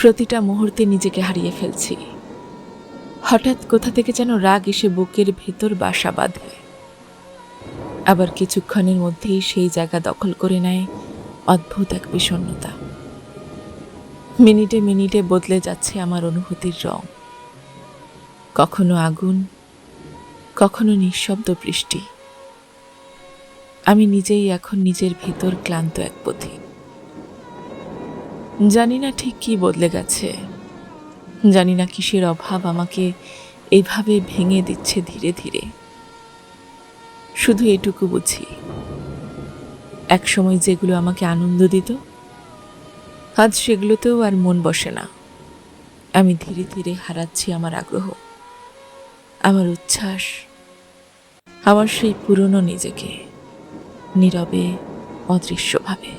প্রতিটা মুহূর্তে নিজেকে হারিয়ে ফেলছি। হঠাৎ কোথা থেকে যেন রাগ এসে বুকের ভেতর বাসা বাঁধে, আবার কিছুক্ষণের মধ্যেই সেই জায়গা দখল করে নেয় অদ্ভুত এক বিষণ্ণতা। মিনিটে মিনিটে বদলে যাচ্ছে আমার অনুভূতির রং, কখনো আগুন, কখনো নিঃশব্দ বৃষ্টি। আমি নিজেই এখন নিজের ভেতর ক্লান্ত এক পথিক। জানি না ঠিক কি বদলে গেছে, জানি না কিসের অভাব আমাকে এইভাবে ভেঙে দিচ্ছে ধীরে ধীরে। শুধু এটুকু বুঝি, একসময় যেগুলো আমাকে আনন্দ দিত, আজ সেগুলোতেও আর মন বসে না। আমি ধীরে ধীরে হারাচ্ছি আমার আগ্রহ, আমার উচ্ছ্বাস, আমার সেই পুরনো নিজেকে, নীরবে, অদৃশ্যভাবে।